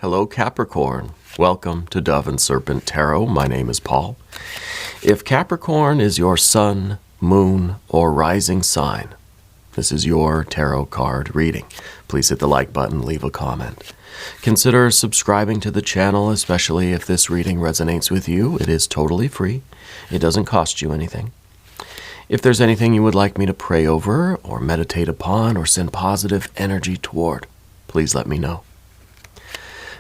Hello, Capricorn. Welcome to Dove and Serpent Tarot. My name is Paul. If Capricorn is your sun, moon, or rising sign, this is your tarot card reading. Please hit the like button, leave a comment. Consider subscribing to the channel, especially if this reading resonates with you. It is totally free. It doesn't cost you anything. If there's anything you would like me to pray over or meditate upon or send positive energy toward, please let me know.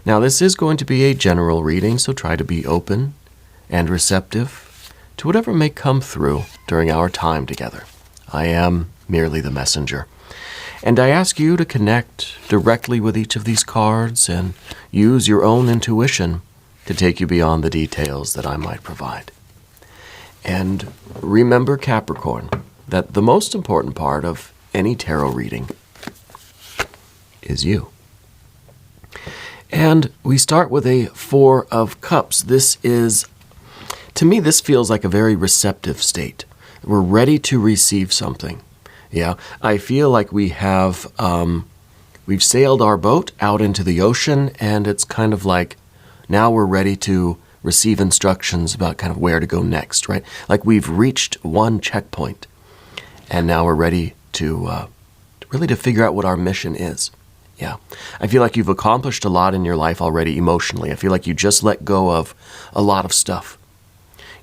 Now, this is going to be a general reading, so try to be open and receptive to whatever may come through during our time together. I am merely the messenger. And I ask you to connect directly with each of these cards and use your own intuition to take you beyond the details that I might provide. And remember, Capricorn, that the most important part of any tarot reading is you. And we start with a Four of Cups. This is, to me, this feels like a very receptive state. We're ready to receive something. Yeah, I feel like we've sailed our boat out into the ocean, and it's kind of like now we're ready to receive instructions about kind of where to go next, right? Like we've reached one checkpoint, and now we're ready to really to figure out what our mission is. Yeah, I feel like you've accomplished a lot in your life already emotionally. I feel like you just let go of a lot of stuff.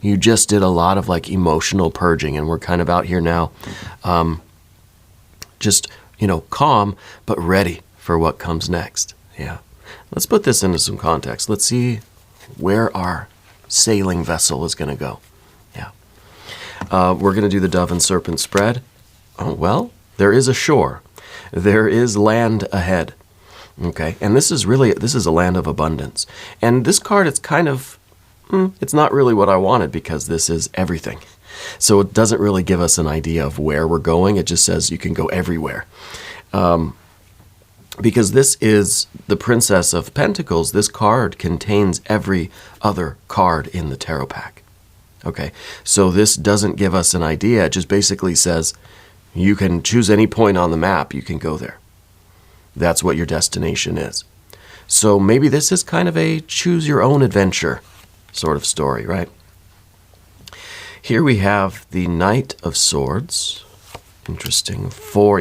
You just did a lot of like emotional purging, and we're kind of out here now, just, calm, but ready for what comes next. Yeah. Let's put this into some context. Let's see where our sailing vessel is going to go. Yeah. We're going to do the Dove and Serpent spread. Oh, well, there is a shore. There is land ahead. Okay. And this is a land of abundance. And this card, it's kind of, it's not really what I wanted because this is everything. So it doesn't really give us an idea of where we're going. It just says you can go everywhere. Because this is the Princess of Pentacles, this card contains every other card in the tarot pack. Okay, so this doesn't give us an idea. It just basically says you can choose any point on the map, you can go there. That's what your destination is. So maybe this is kind of a choose your own adventure sort of story, right? Here we have the Knight of Swords. Interesting. Four,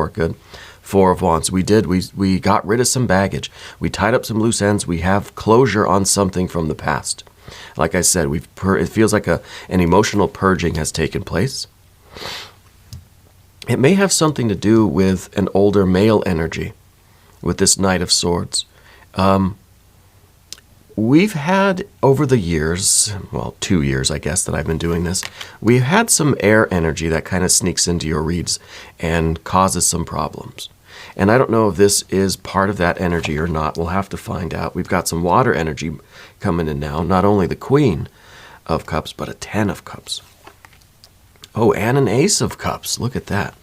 good. Four of Wands. We got rid of some baggage. We tied up some loose ends. We have closure on something from the past. Like I said, it feels like an emotional purging has taken place. It may have something to do with an older male energy with this Knight of Swords. We've had, over the years, 2 years, I guess, that I've been doing this, we've had some air energy that kind of sneaks into your reads and causes some problems. And I don't know if this is part of that energy or not. We'll have to find out. We've got some water energy coming in now. Not only the Queen of Cups, but a 10 of Cups. Oh, and an Ace of Cups. Look at that.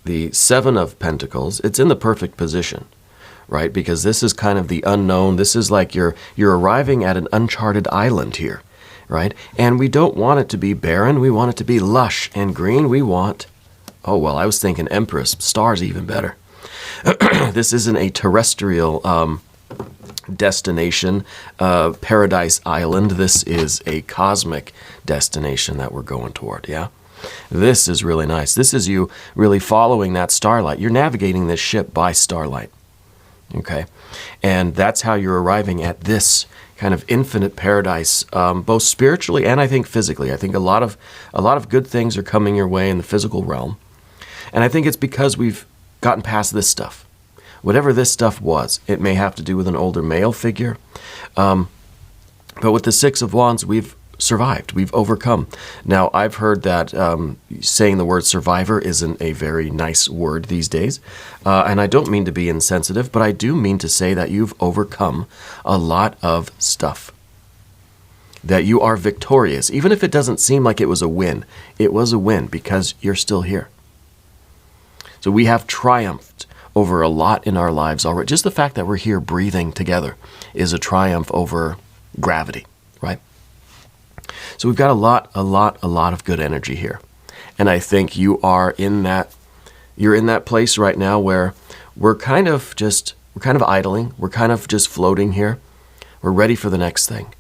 The 7 of Pentacles. It's in the perfect position. Right? Because this is kind of the unknown. This is like you're arriving at an uncharted island here, right? And we don't want it to be barren. We want it to be lush and green. We want, I was thinking Empress. Stars even better. This isn't a terrestrial destination, paradise island. This is a cosmic destination that we're going toward, yeah? This is really nice. This is you really following that starlight. You're navigating this ship by starlight. Okay, and that's how you're arriving at this kind of infinite paradise, both spiritually and I think physically. I think a lot of good things are coming your way in the physical realm, and I think it's because we've gotten past this stuff. Whatever this stuff was, it may have to do with an older male figure, but with the 6 of Wands, we've survived. We've overcome. Now, I've heard that saying the word survivor isn't a very nice word these days. And I don't mean to be insensitive, but I do mean to say that you've overcome a lot of stuff. That you are victorious. Even if it doesn't seem like it was a win, it was a win because you're still here. So we have triumphed over a lot in our lives already. Just the fact that we're here breathing together is a triumph over gravity, right? So we've got a lot of good energy here. And I think you're in that place right now where we're kind of just We're kind of idling. We're kind of just floating here. We're ready for the next thing.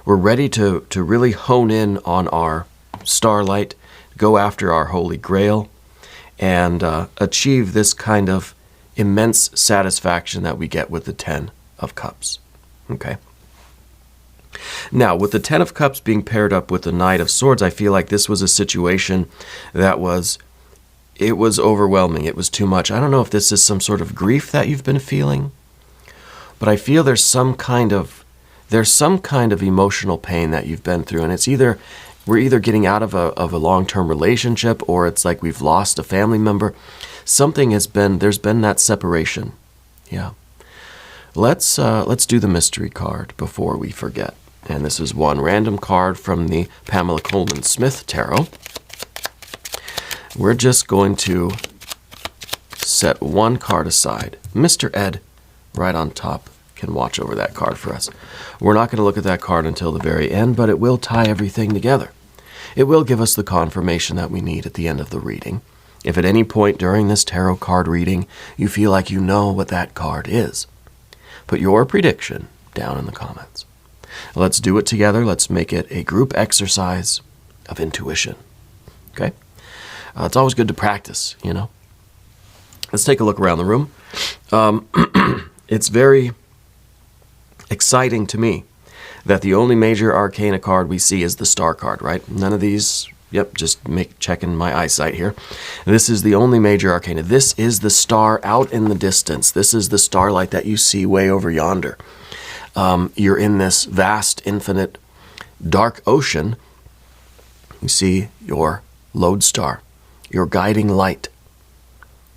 We're ready to really hone in on our starlight, go after our holy grail, and achieve this kind of immense satisfaction that we get with the Ten of Cups. Okay. Now, with the Ten of Cups being paired up with the Knight of Swords, I feel like this was a situation that was overwhelming. It was too much. I don't know if this is some sort of grief that you've been feeling, but I feel there's some kind of emotional pain that you've been through, and we're either getting out of a long-term relationship, or it's like we've lost a family member. There's been that separation. Yeah. Let's do the mystery card before we forget. And this is one random card from the Pamela Coleman Smith Tarot. We're just going to set one card aside. Mr. Ed, right on top, can watch over that card for us. We're not going to look at that card until the very end, but it will tie everything together. It will give us the confirmation that we need at the end of the reading. If at any point during this tarot card reading you feel like you know what that card is, put your prediction down in the comments. Let's do it together. Let's make it a group exercise of intuition. Okay? It's always good to practice, you know. Let's take a look around the room. It's very exciting to me that the only major arcana card we see is the star card, right? None of these, just checking my eyesight here. This is the only major arcana. This is the star out in the distance. This is the starlight that you see way over yonder. You're in this vast, infinite, dark ocean. You see your lodestar, your guiding light,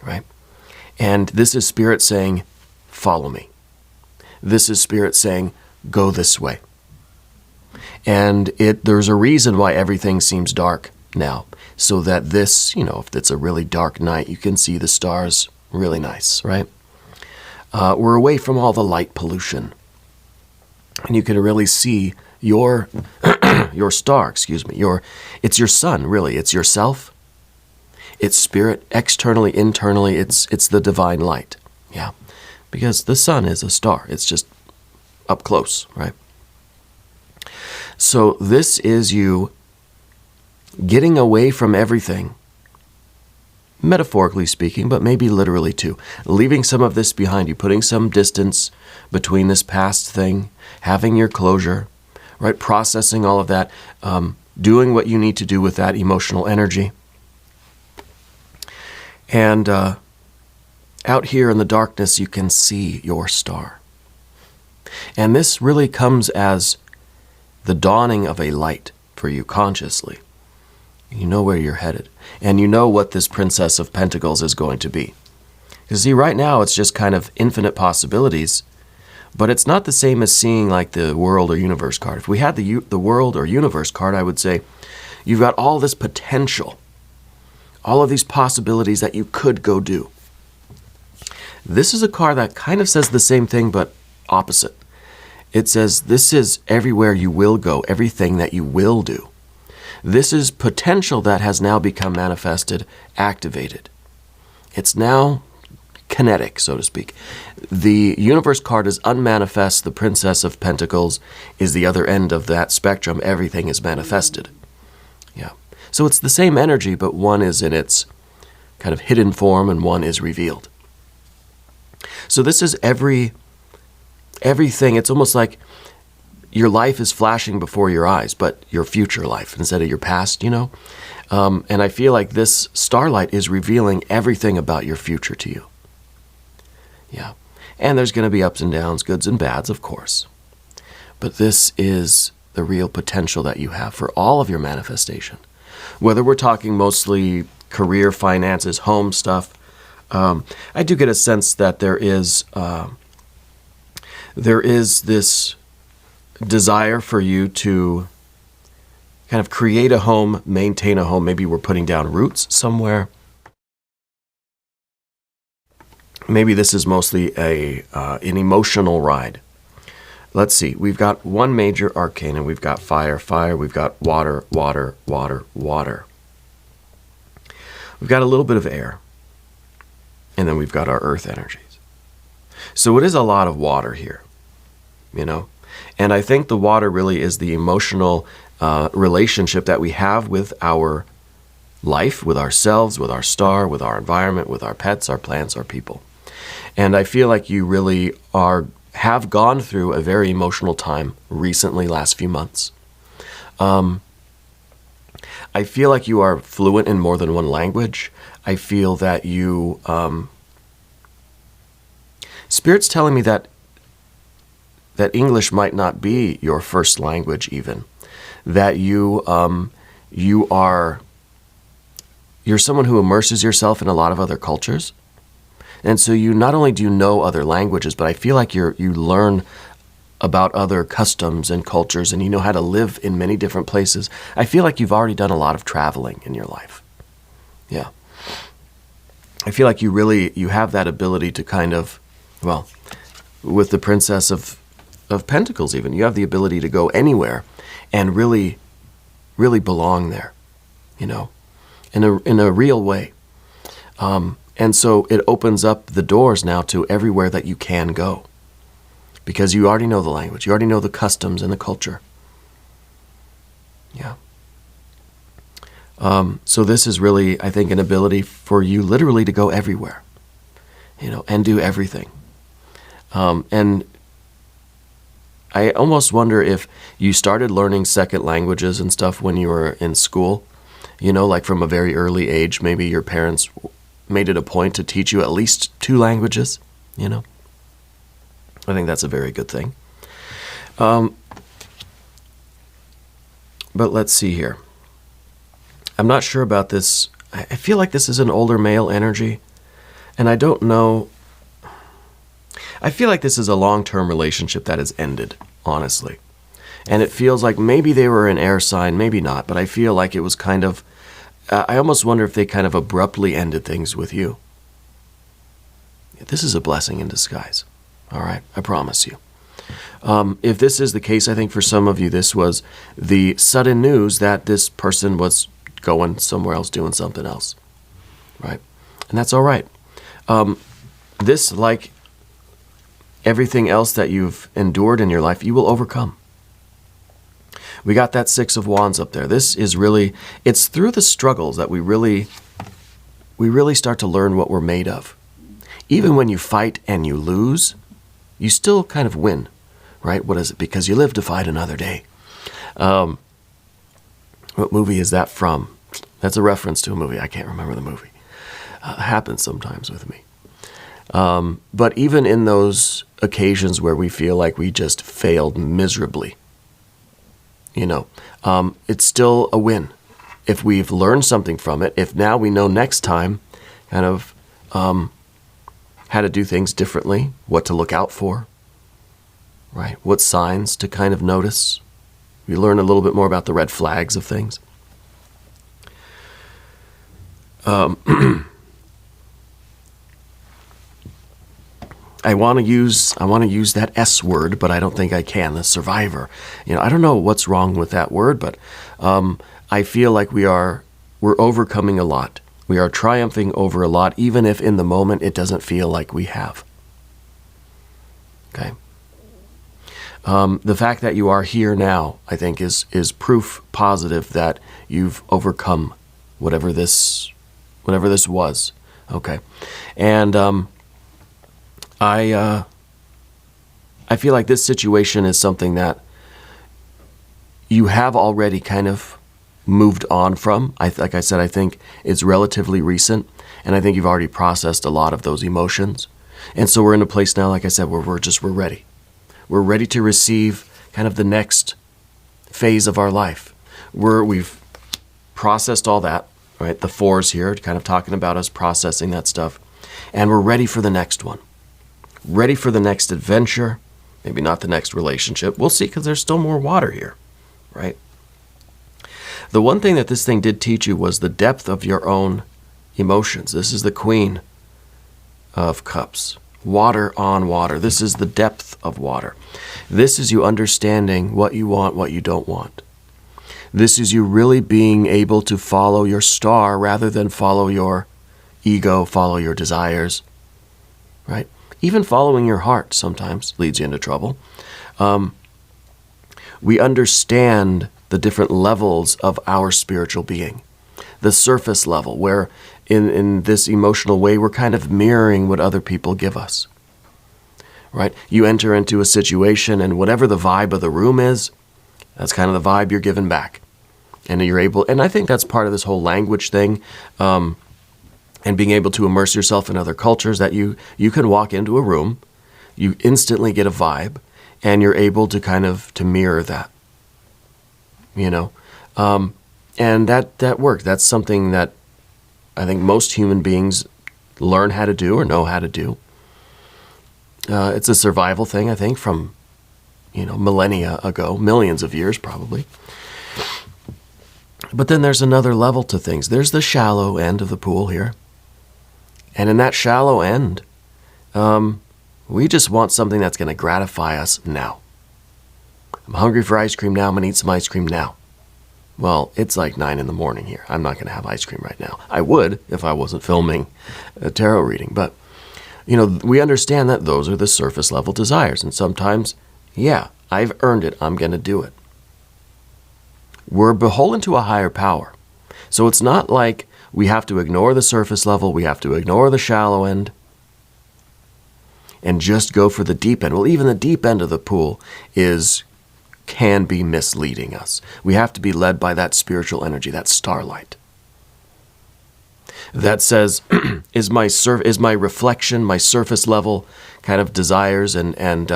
right? And this is Spirit saying, follow me. This is Spirit saying, go this way. And there's a reason why everything seems dark now, so that this, if it's a really dark night, you can see the stars really nice, right? We're away from all the light pollution. And you can really see your star, it's your sun, really. It's yourself. It's Spirit, externally, internally, it's the divine light. Yeah. Because the sun is a star. It's just up close, right? So this is you getting away from everything, metaphorically speaking, but maybe literally too. Leaving some of this behind you, putting some distance between this past thing, having your closure, right? Processing all of that, doing what you need to do with that emotional energy. And out here in the darkness, you can see your star. And this really comes as the dawning of a light for you consciously. You know where you're headed. And you know what this Princess of Pentacles is going to be. Because see, right now it's just kind of infinite possibilities, but it's not the same as seeing like the World or Universe card. If we had the World or Universe card, I would say you've got all this potential, all of these possibilities that you could go do. This is a card that kind of says the same thing, but opposite. It says this is everywhere you will go, everything that you will do. This is potential that has now become manifested, activated. It's now kinetic, so to speak. The Universe card is unmanifest. The Princess of Pentacles is the other end of that spectrum. Everything is manifested. Yeah. So it's the same energy, but one is in its kind of hidden form and one is revealed. So this is everything. It's almost like your life is flashing before your eyes, but your future life instead of your past, And I feel like this starlight is revealing everything about your future to you. Yeah. And there's going to be ups and downs, goods and bads, of course. But this is the real potential that you have for all of your manifestation. Whether we're talking mostly career, finances, home stuff, I do get a sense that there is this desire for you to kind of create a home, maintain a home. Maybe we're putting down roots somewhere. Maybe this is mostly an emotional ride. Let's see. We've got one major arcana. We've got fire, fire. We've got water, water, water, water. We've got a little bit of air. And then we've got our earth energies. So it is a lot of water here, you know. And I think the water really is the emotional relationship that we have with our life, with ourselves, with our star, with our environment, with our pets, our plants, our people. And I feel like you really have gone through a very emotional time recently, last few months. I feel like you are fluent in more than one language. I feel that you, Spirit's telling me that English might not be your first language even. That you're someone who immerses yourself in a lot of other cultures. And so you not only do you know other languages, but I feel like you learn about other customs and cultures, and you know how to live in many different places. I feel like you've already done a lot of traveling in your life. Yeah. I feel like you have that ability to kind of, well, with the Princess of Pentacles even, you have the ability to go anywhere and really, really belong there, you know, in a real way. And so it opens up the doors now to everywhere that you can go. Because you already know the language. You already know the customs and the culture. Yeah. So this is really, I think, an ability for you literally to go everywhere, you know, and do everything. And I almost wonder if you started learning second languages and stuff when you were in school, you know, like from a very early age. Maybe your parents made it a point to teach you at least 2 languages, you know. I think that's a very good thing. But let's see here. I'm not sure about this. I feel like this is an older male energy. And I don't know. I feel like this is a long-term relationship that has ended, honestly. And it feels like maybe they were an air sign, maybe not. But I feel like it was kind of, I almost wonder if they kind of abruptly ended things with you. This is a blessing in disguise. All right, I promise you. If this is the case, I think for some of you, this was the sudden news that this person was going somewhere else, doing something else, right? And that's all right. This, like everything else that you've endured in your life, you will overcome. We got that 6 of Wands up there. This is really, it's through the struggles that we really start to learn what we're made of. Even when you fight and you lose, you still kind of win, right? What is it? Because you live to fight another day. What movie is that from? That's a reference to a movie. I can't remember the movie. It happens sometimes with me. But even in those occasions where we feel like we just failed miserably, you know, it's still a win. If we've learned something from it, if now we know next time kind of how to do things differently, what to look out for, right? What signs to kind of notice. We learn a little bit more about the red flags of things. I want to use that S word, but I don't think I can. The survivor. You know, I don't know what's wrong with that word, but I feel like we're overcoming a lot. We are triumphing over a lot, even if in the moment it doesn't feel like we have. Okay. The fact that you are here now, I think, is proof positive that you've overcome whatever this was. Okay. And I feel like this situation is something that you have already kind of moved on from. Like I said, I think it's relatively recent, and I think you've already processed a lot of those emotions. And so we're in a place now, like I said, where we're ready. We're ready to receive kind of the next phase of our life. We've processed all that, right? The 4s here, kind of talking about us processing that stuff. And we're ready for the next one. Ready for the next adventure. Maybe not the next relationship. We'll see, because there's still more water here, right? The one thing that this thing did teach you was the depth of your own emotions. This is the Queen of Cups. Water on water. This is the depth of water. This is you understanding what you want, what you don't want. This is you really being able to follow your star rather than follow your ego, follow your desires, right? Even following your heart sometimes leads you into trouble. We understand the different levels of our spiritual being. The surface level, where in this emotional way, we're kind of mirroring what other people give us. Right? You enter into a situation, and whatever the vibe of the room is, that's kind of the vibe you're giving back. And you're able, and I think that's part of this whole language thing, and being able to immerse yourself in other cultures, that you can walk into a room, you instantly get a vibe, and you're able to kind of to mirror that. And that works. That's something that I think most human beings learn how to do or know how to do. It's a survival thing, I think, from, millennia ago, millions of years probably. But then there's another level to things. There's the shallow end of the pool here. And in that shallow end, we just want something that's going to gratify us now. I'm hungry for ice cream now. I'm going to eat some ice cream now. Well, it's like 9 in the morning here. I'm not going to have ice cream right now. I would if I wasn't filming a tarot reading. But, we understand that those are the surface level desires. And sometimes, yeah, I've earned it. I'm going to do it. We're beholden to a higher power. So it's not like we have to ignore the surface level. We have to ignore the shallow end and just go for the deep end. Well, even the deep end of the pool can be misleading us. We have to be led by that spiritual energy, that starlight. That says, is my reflection, my surface level kind of desires and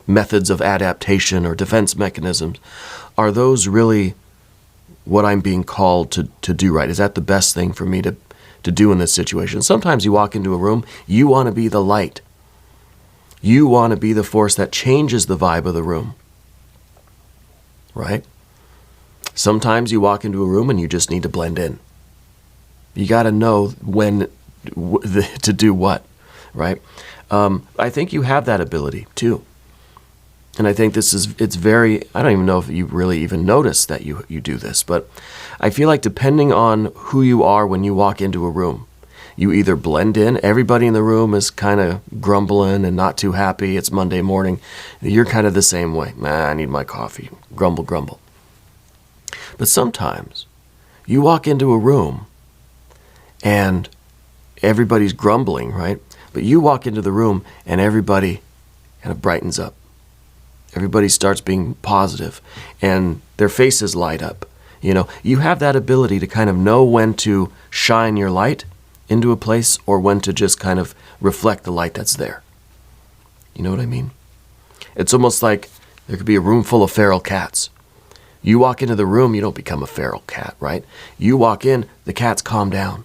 methods of adaptation or defense mechanisms, are those really what I'm being called to do right? Is that the best thing for me to do in this situation? Sometimes you walk into a room, you want to be the light. You want to be the force that changes the vibe of the room, right? Sometimes you walk into a room and you just need to blend in. You got to know when to do what, right? I think you have that ability too. And I think it's very, I don't even know if you really even notice that you do this, but I feel like depending on who you are when you walk into a room, you either blend in, everybody in the room is kind of grumbling and not too happy, it's Monday morning, you're kind of the same way. I need my coffee, grumble, grumble. But sometimes you walk into a room and everybody's grumbling, right? But you walk into the room and everybody kind of brightens up. Everybody starts being positive and their faces light up. You have that ability to kind of know when to shine your light into a place or when to just kind of reflect the light that's there. You know what I mean? It's almost like there could be a room full of feral cats. You walk into the room, you don't become a feral cat, right? You walk in, the cats calm down.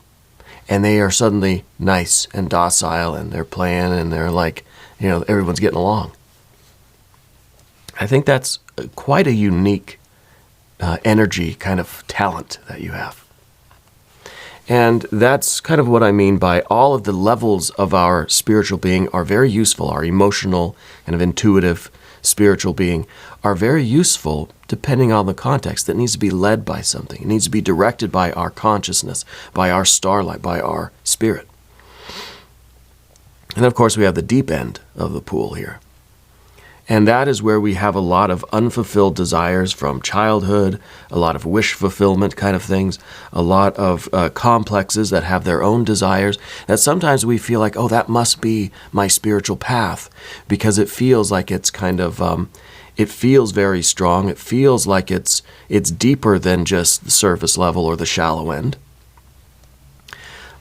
And they are suddenly nice and docile and they're playing and they're like, everyone's getting along. I think that's quite a unique energy, kind of talent that you have. And that's kind of what I mean by all of the levels of our spiritual being are very useful. Our emotional, kind of intuitive spiritual being are very useful depending on the context. That needs to be led by something. It needs to be directed by our consciousness, by our starlight, by our spirit. And of course we have the deep end of the pool here. And that is where we have a lot of unfulfilled desires from childhood, a lot of wish fulfillment kind of things, a lot of complexes that have their own desires, that sometimes we feel like, oh, that must be my spiritual path, because it feels like it's kind of, it feels very strong. It feels like it's deeper than just the surface level or the shallow end.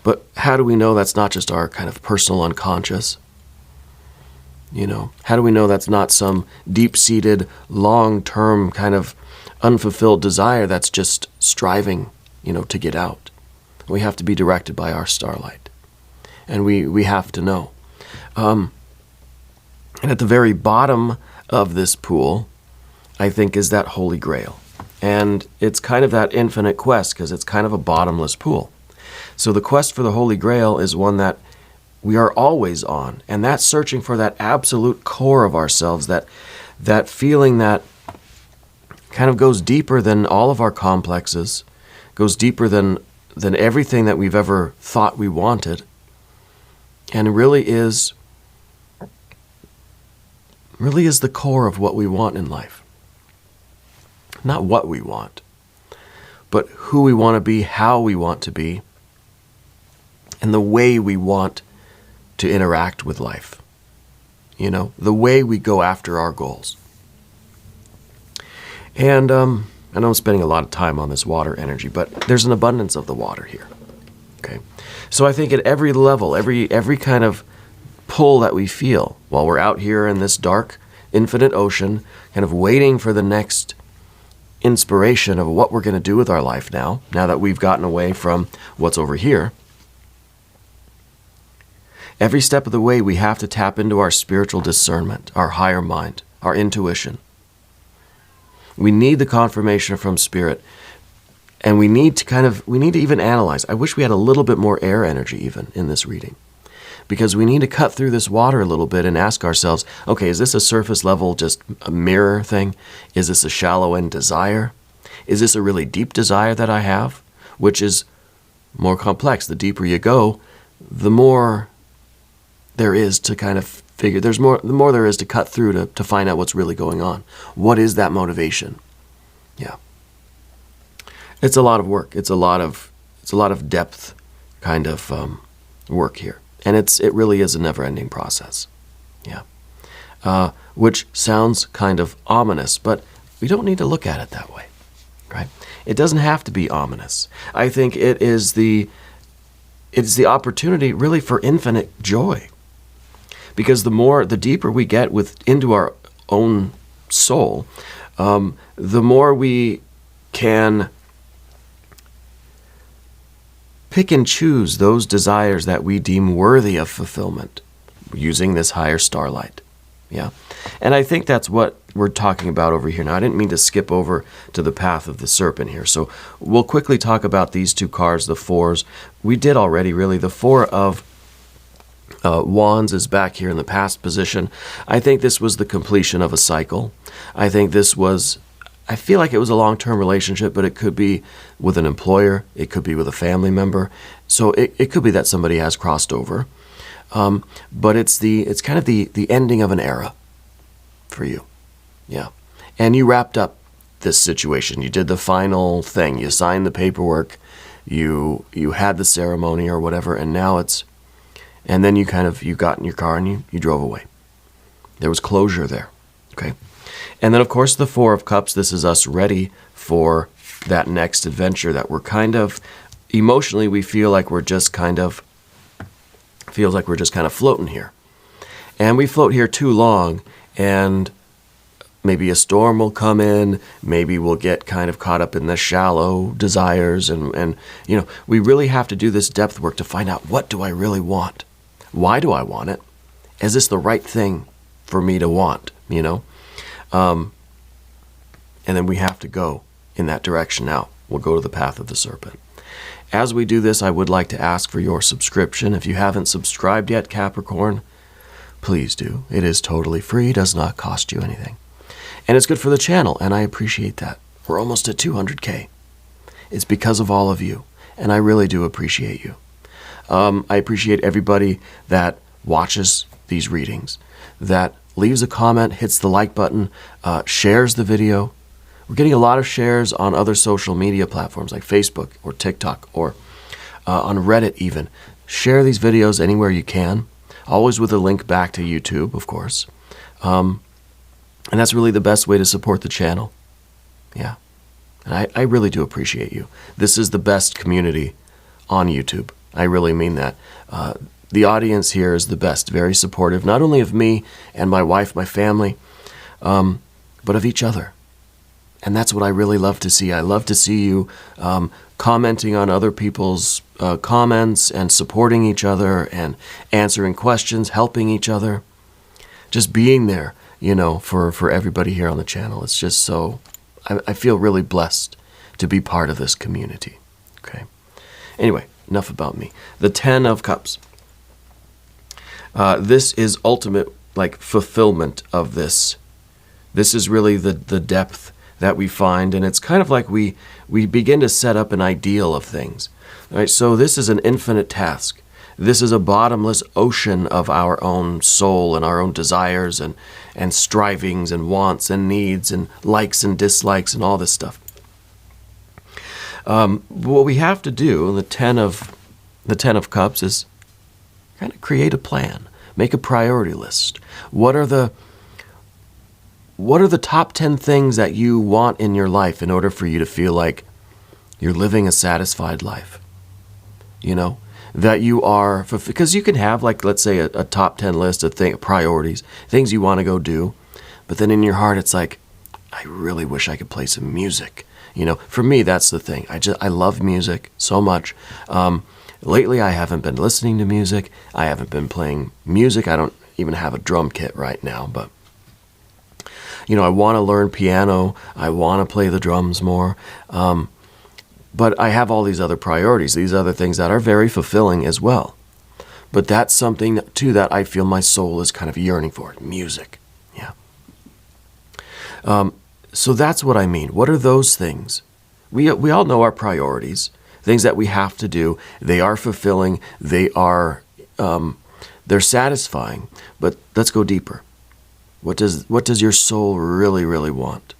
But how do we know that's not just our kind of personal unconscious? How do we know that's not some deep-seated, long-term kind of unfulfilled desire that's just striving, to get out? We have to be directed by our starlight. And we have to know. And at the very bottom of this pool, I think, is that Holy Grail. And it's kind of that infinite quest because it's kind of a bottomless pool. So the quest for the Holy Grail is one that we are always on, and that's searching for that absolute core of ourselves, that feeling that kind of goes deeper than all of our complexes, goes deeper than everything that we've ever thought we wanted. and really is the core of what we want in life. Not what we want, but who we want to be, how we want to be, and the way we want to interact with life. You know, the way we go after our goals. And I know I'm spending a lot of time on this water energy, but there's an abundance of the water here. Okay, so I think at every level, every kind of pull that we feel while we're out here in this dark, infinite ocean, kind of waiting for the next inspiration of what we're going to do with our life now that we've gotten away from what's over here. Every step of the way, we have to tap into our spiritual discernment, our higher mind, our intuition. We need the confirmation from Spirit, and we need to even analyze. I wish we had a little bit more air energy even in this reading, because we need to cut through this water a little bit and ask ourselves, okay, is this a surface level, just a mirror thing? Is this a shallow end desire? Is this a really deep desire that I have, which is more complex? The deeper you go, the more there is to kind of figure, the more there is to cut through to find out what's really going on. What is that motivation? Yeah. It's a lot of work. It's a lot of depth kind of work here. And it really is a never-ending process. Yeah. Which sounds kind of ominous, but we don't need to look at it that way. Right? It doesn't have to be ominous. I think it's the opportunity really for infinite joy. Because the deeper we get into our own soul, the more we can pick and choose those desires that we deem worthy of fulfillment using this higher starlight. Yeah. And I think that's what we're talking about over here. Now, I didn't mean to skip over to the path of the serpent here. So we'll quickly talk about these two cards, the fours. We did already, really. The Four of Wands is back here in the past position. I think this was the completion of a cycle. I feel like it was a long-term relationship, but it could be with an employer. It could be with a family member. So it could be that somebody has crossed over. But it's kind of the ending of an era for you. Yeah. And you wrapped up this situation. You did the final thing. You signed the paperwork. You had the ceremony or whatever, and now and then you got in your car and you drove away. There was closure there. Okay. And then, of course, the Four of Cups. This is us ready for that next adventure that we're kind of, emotionally, we feel like we're just kind of floating here. And we float here too long, and maybe a storm will come in, maybe we'll get kind of caught up in the shallow desires, and we really have to do this depth work to find out, what do I really want? Why do I want it? Is this the right thing for me to want, And then we have to go in that direction now. We'll go to the path of the serpent. As we do this, I would like to ask for your subscription. If you haven't subscribed yet, Capricorn, please do. It is totally free, does not cost you anything. And it's good for the channel, and I appreciate that. We're almost at 200K. It's because of all of you, and I really do appreciate you. I appreciate everybody that watches these readings, that leaves a comment, hits the like button, shares the video. We're getting a lot of shares on other social media platforms like Facebook or TikTok or on Reddit even. Share these videos anywhere you can, always with a link back to YouTube, of course. And that's really the best way to support the channel. Yeah. And I really do appreciate you. This is the best community on YouTube. I really mean that. The audience here is the best, very supportive, not only of me and my wife, my family, but of each other. And that's what I really love to see. I love to see you commenting on other people's comments and supporting each other and answering questions, helping each other. Just being there, for everybody here on the channel. It's just so, I feel really blessed to be part of this community. Okay. Anyway, enough about me. The Ten of Cups. This is ultimate, fulfillment of this. This is really the depth that we find, and it's kind of like we begin to set up an ideal of things. All right, so this is an infinite task. This is a bottomless ocean of our own soul and our own desires and strivings and wants and needs and likes and dislikes and all this stuff. What we have to do, the Ten of Cups, is kind of create a plan, make a priority list. What are the top 10 things that you want in your life in order for you to feel like you're living a satisfied life? That you are, because you can have, like, let's say a top 10 list of priorities, things you want to go do, but then in your heart it's like, I really wish I could play some music. For me, that's the thing. I love music so much. Lately, I haven't been listening to music. I haven't been playing music. I don't even have a drum kit right now, but I want to learn piano. I want to play the drums more. But I have all these other priorities, these other things that are very fulfilling as well. But that's something, too, that I feel my soul is kind of yearning for, music. Yeah. So that's what I mean. What are those things? We all know our priorities, things that we have to do. They are fulfilling. They're satisfying. But let's go deeper. What does your soul really, really want?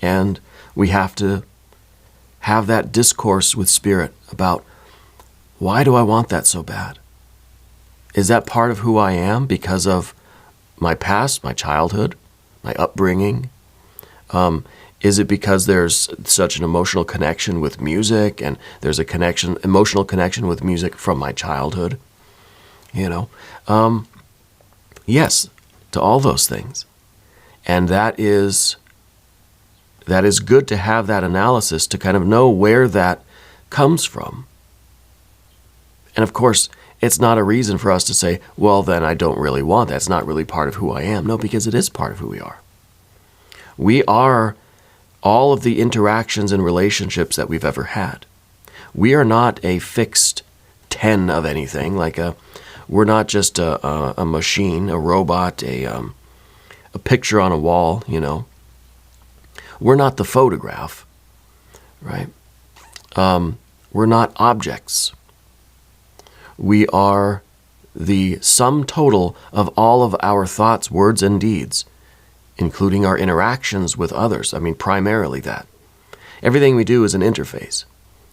And we have to have that discourse with Spirit about, why do I want that so bad? Is that part of who I am because of my past, my childhood, my upbringing? Is it because there's such an emotional connection with music, and there's emotional connection with music from my childhood? Yes, to all those things. And that is good to have that analysis to kind of know where that comes from. And of course, it's not a reason for us to say, well, then I don't really want that. It's not really part of who I am. No, because it is part of who we are. We are all of the interactions and relationships that we've ever had. We are not a fixed 10 of anything. We're not just a machine, a robot, a picture on a wall, We're not the photograph, right? We're not objects. We are the sum total of all of our thoughts, words, and deeds, including our interactions with others. Primarily that. Everything we do is an interface,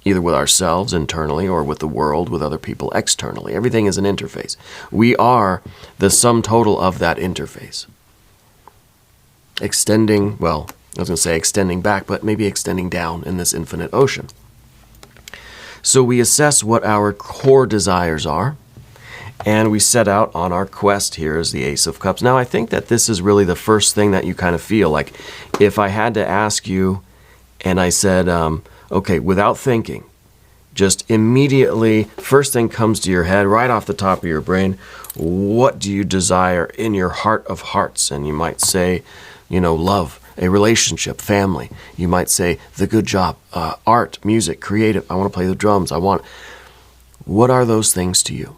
either with ourselves internally or with the world, with other people externally. Everything is an interface. We are the sum total of that interface. Extending back, but maybe extending down in this infinite ocean. So we assess what our core desires are, and we set out on our quest here as the Ace of Cups. Now, I think that this is really the first thing that you kind of feel like. If I had to ask you, and I said, okay, without thinking, just immediately, first thing comes to your head, right off the top of your brain, what do you desire in your heart of hearts? And you might say, love, a relationship, family. You might say the good job, art, music, creative. I want to play the drums. What are those things to you?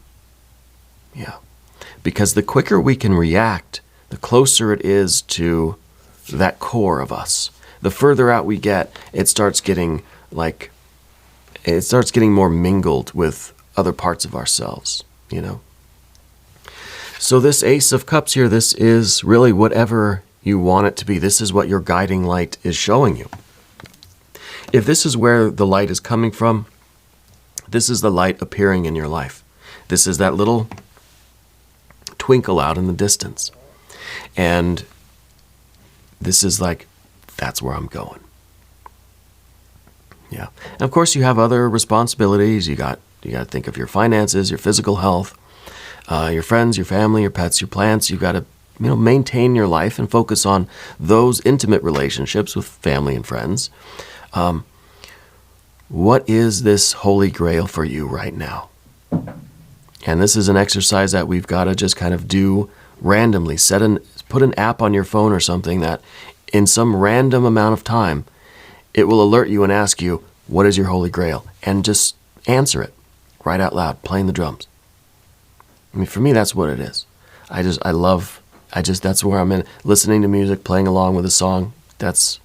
Yeah. Because the quicker we can react, the closer it is to that core of us. The further out we get, it starts getting more mingled with other parts of ourselves, So this Ace of Cups here, this is really whatever you want it to be. This is what your guiding light is showing you. If this is where the light is coming from, this is the light appearing in your life. This is that little twinkle out in the distance. And this is that's where I'm going. Yeah. And of course, you have other responsibilities. You got to think of your finances, your physical health, your friends, your family, your pets, your plants. You got to maintain your life and focus on those intimate relationships with family and friends. What is this Holy Grail for you right now? And this is an exercise that we've got to just kind of do randomly. Put an app on your phone or something that in some random amount of time, it will alert you and ask you, what is your Holy Grail? And just answer it right out loud, playing the drums. For me, that's what it is. That's where I'm in. Listening to music, playing along with a song, that's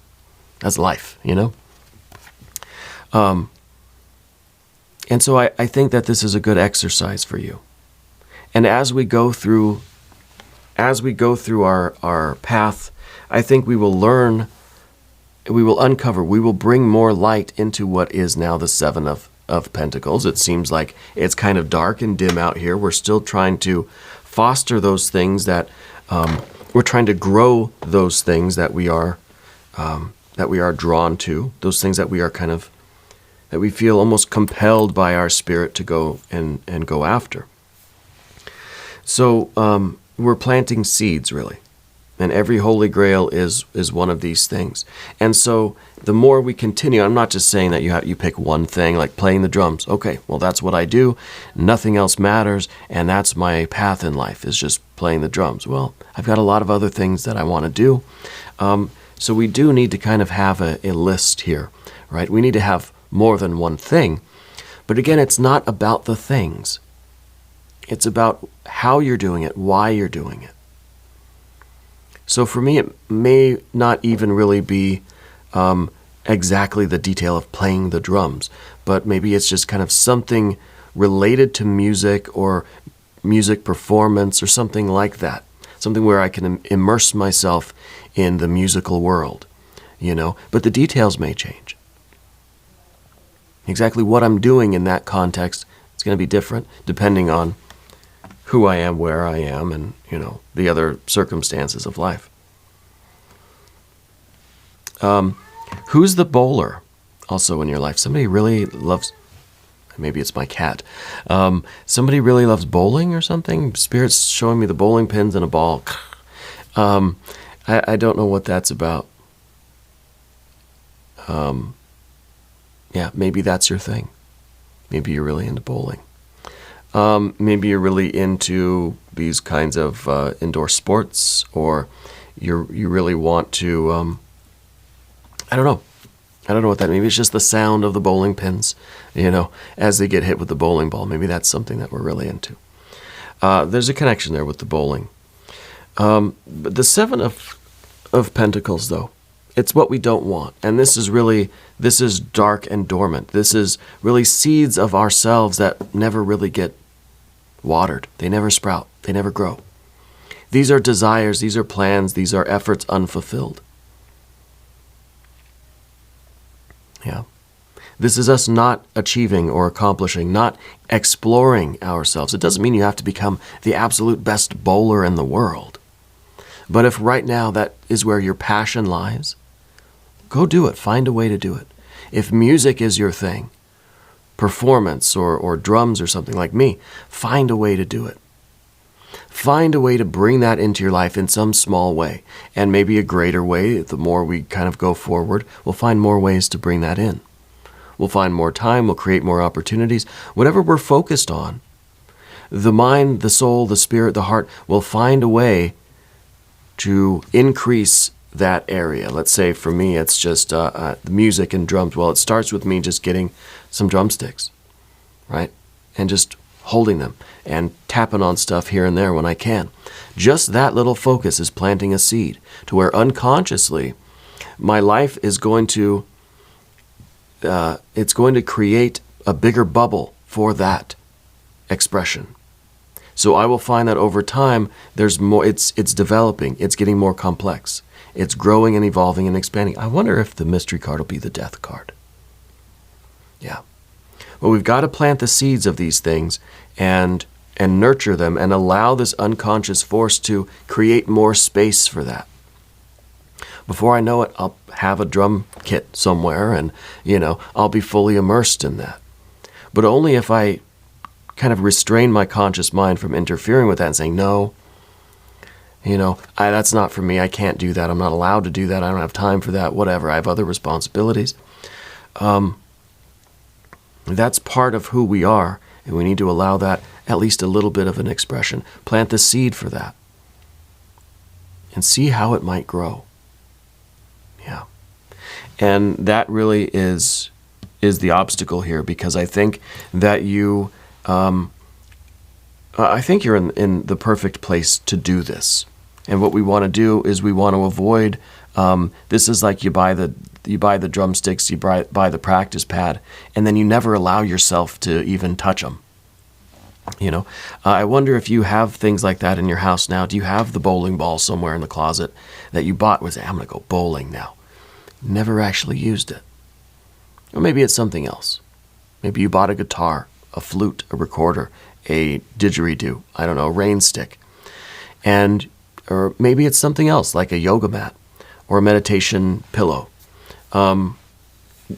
And so I think that this is a good exercise for you. And as we go through our path, I think we will learn, we will uncover, we will bring more light into what is now the Seven of Pentacles. It seems like it's kind of dark and dim out here. We're still trying to foster those things that, we're trying to grow those things that we are drawn to, those things that we are that we feel almost compelled by our spirit to go and go after. So we're planting seeds, really. And every Holy Grail is one of these things. And so the more we continue, I'm not just saying that you pick one thing, like playing the drums. Okay, well, that's what I do. Nothing else matters, and that's my path in life, is just playing the drums. Well, I've got a lot of other things that I want to do. So we do need to kind of have a list here, right? We need to have more than one thing. But again, it's not about the things. It's about how you're doing it, why you're doing it. So for me, it may not even really be exactly the detail of playing the drums, but maybe it's just kind of something related to music or music performance or something like that. Something where I can immerse myself in the musical world, but the details may change. Exactly what I'm doing in that context, it's going to be different depending on who I am, where I am, and, the other circumstances of life. Who's the bowler also in your life? Somebody really loves, maybe it's my cat. Somebody really loves bowling or something? Spirit's showing me the bowling pins and a ball. I don't know what that's about. Yeah, maybe that's your thing. Maybe you're really into bowling. Maybe you're really into these kinds of indoor sports, or you really want to, I don't know. I don't know what that, maybe it's just the sound of the bowling pins, as they get hit with the bowling ball. Maybe that's something that we're really into. There's a connection there with the bowling. But the Seven of Pentacles, though, it's what we don't want. And this is dark and dormant. This is really seeds of ourselves that never really get watered. They never sprout. They never grow. These are desires. These are plans. These are efforts unfulfilled. Yeah. This is us not achieving or accomplishing, not exploring ourselves. It doesn't mean you have to become the absolute best bowler in the world. But if right now that is where your passion lies, go do it. Find a way to do it. If music is your thing, performance or drums or something like me, find a way to do it. Find a way to bring that into your life in some small way, and maybe a greater way. The more we kind of go forward, we'll find more ways to bring that in. We'll find more time, we'll create more opportunities. Whatever we're focused on, the mind, the soul, the spirit, the heart will find a way to increase that area. Let's say for me, it's just music and drums. Well, it starts with me just getting some drumsticks, right? And just holding them and tapping on stuff here and there when I can. Just that little focus is planting a seed to where unconsciously my life is going to, it's going to create a bigger bubble for that expression. So I will find that over time, there's more, it's developing, it's getting more complex. It's growing and evolving and expanding. I wonder if the mystery card will be the Death card. Yeah. Well, we've got to plant the seeds of these things and nurture them and allow this unconscious force to create more space for that. Before I know it, I'll have a drum kit somewhere and, I'll be fully immersed in that. But only if I kind of restrain my conscious mind from interfering with that and saying, no, that's not for me. I can't do that. I'm not allowed to do that. I don't have time for that, whatever. I have other responsibilities. That's part of who we are, and we need to allow that at least a little bit of an expression. Plant the seed for that and see how it might grow. Yeah. And that really is the obstacle here, because I think that you, I think you're in the perfect place to do this. And what we want to do is we want to avoid, this is like you buy the buy the drumsticks, you buy the practice pad, and then you never allow yourself to even touch them. I wonder if you have things like that in your house now. Do you have the bowling ball somewhere in the closet that you bought? I'm going to go bowling now. Never actually used it. Or maybe it's something else. Maybe you bought a guitar, a flute, a recorder, a didgeridoo, I don't know, a rain stick. Or maybe it's something else like a yoga mat or a meditation pillow.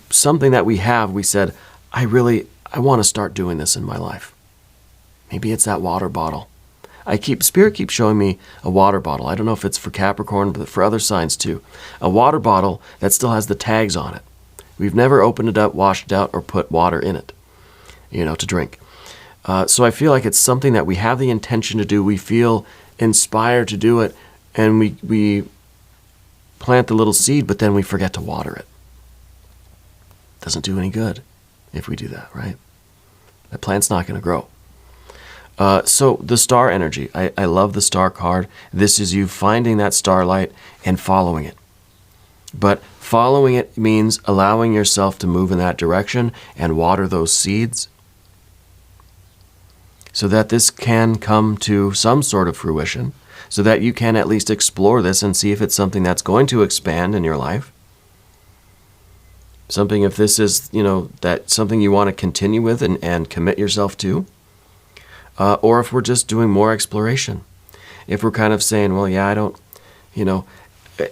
Something that we said, I want to start doing this in my life. Maybe it's that water bottle. Spirit keeps showing me a water bottle. I don't know if it's for Capricorn, but for other signs too. A water bottle that still has the tags on it. We've never opened it up, washed it out, or put water in it, to drink. So I feel like it's something that we have the intention to do. We feel inspired to do it, and we plant the little seed, but then we forget to water it. Doesn't do any good if we do that, right? That plant's not going to grow. So the star energy, I love the star card. This is you finding that starlight and following it. But following it means allowing yourself to move in that direction and water those seeds so that this can come to some sort of fruition, so that you can at least explore this and see if it's something that's going to expand in your life. Something, if this is, that something you want to continue with and commit yourself to. Or if we're just doing more exploration. If we're kind of saying, well, yeah, I don't,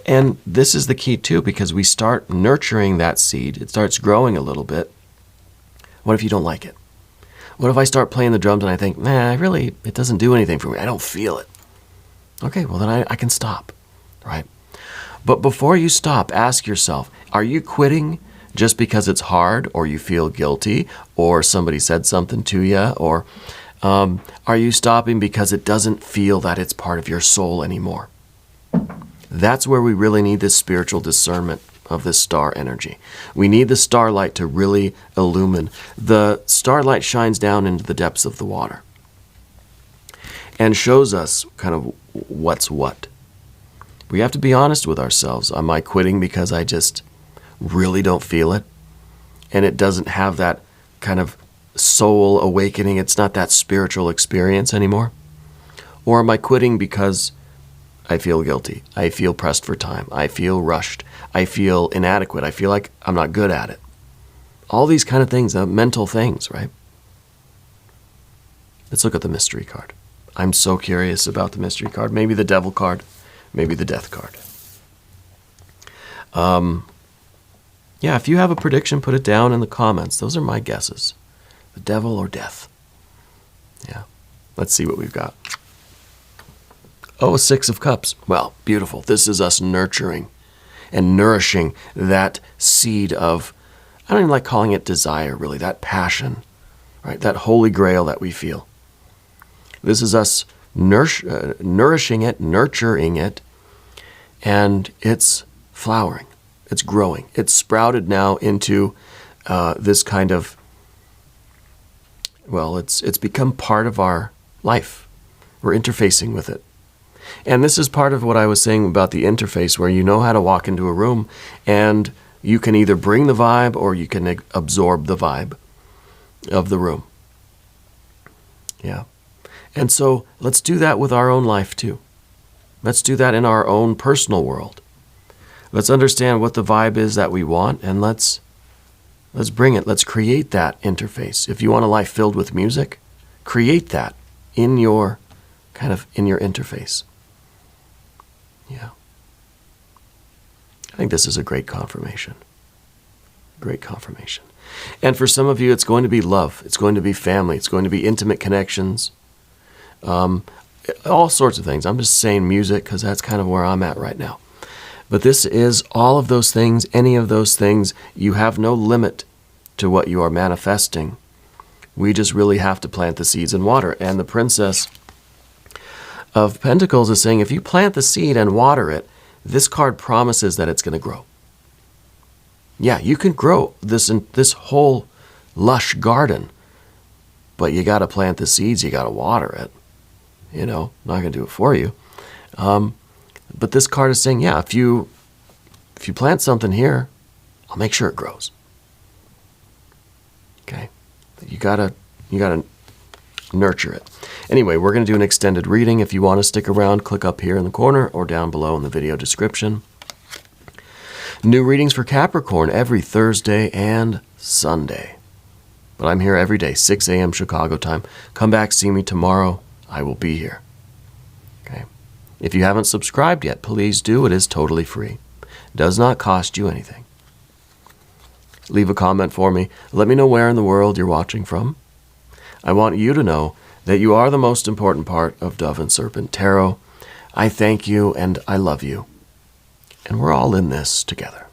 and this is the key too, because we start nurturing that seed. It starts growing a little bit. What if you don't like it? What if I start playing the drums and I think, it doesn't do anything for me. I don't feel it. Okay, well then I can stop, right? But before you stop, ask yourself, are you quitting just because it's hard, or you feel guilty, or somebody said something to you, or are you stopping because it doesn't feel that it's part of your soul anymore? That's where we really need this spiritual discernment of this star energy. We need the starlight to really illumine. The starlight shines down into the depths of the water and shows us kind of what's what. We have to be honest with ourselves. Am I quitting because I just really don't feel it? And it doesn't have that kind of soul awakening. It's not that spiritual experience anymore. Or am I quitting because I feel guilty? I feel pressed for time. I feel rushed. I feel inadequate. I feel like I'm not good at it. All these kind of things, mental things, right? Let's look at the mystery card. I'm so curious about the mystery card. Maybe the devil card. Maybe the death card. If you have a prediction, put it down in the comments. Those are my guesses. The devil or death. Yeah. Let's see what we've got. Oh, a 6 of Cups. Well, beautiful. This is us nurturing and nourishing that seed of, I don't even like calling it desire, really, that passion, right? That holy grail that we feel. This is us nourishing it, nurturing it, and it's flowering. It's growing. It's sprouted now into this kind of, it's become part of our life. We're interfacing with it. And this is part of what I was saying about the interface, where you know how to walk into a room and you can either bring the vibe or you can absorb the vibe of the room. Yeah. And so let's do that with our own life too. Let's do that in our own personal world. Let's understand what the vibe is that we want, and let's bring it. Let's create that interface. If you want a life filled with music, create that in your interface. Yeah. I think this is a great confirmation. Great confirmation. And for some of you, it's going to be love. It's going to be family. It's going to be intimate connections. All sorts of things. I'm just saying music because that's kind of where I'm at right now. But this is all of those things, any of those things. You have no limit to what you are manifesting. We just really have to plant the seeds and water. And the Princess of Pentacles is saying, if you plant the seed and water it, this card promises that it's going to grow. Yeah, you can grow this whole lush garden, but you got to plant the seeds, you got to water it. Not going to do it for you. But this card is saying, if you plant something here, I'll make sure it grows. Okay? You gotta nurture it. Anyway, we're going to do an extended reading. If you want to stick around, click up here in the corner or down below in the video description. New readings for Capricorn every Thursday and Sunday. But I'm here every day, 6 a.m. Chicago time. Come back, see me tomorrow. I will be here. Okay? If you haven't subscribed yet, please do. It is totally free. Does not cost you anything. Leave a comment for me. Let me know where in the world you're watching from. I want you to know that you are the most important part of Dove and Serpent Tarot. I thank you and I love you. And we're all in this together.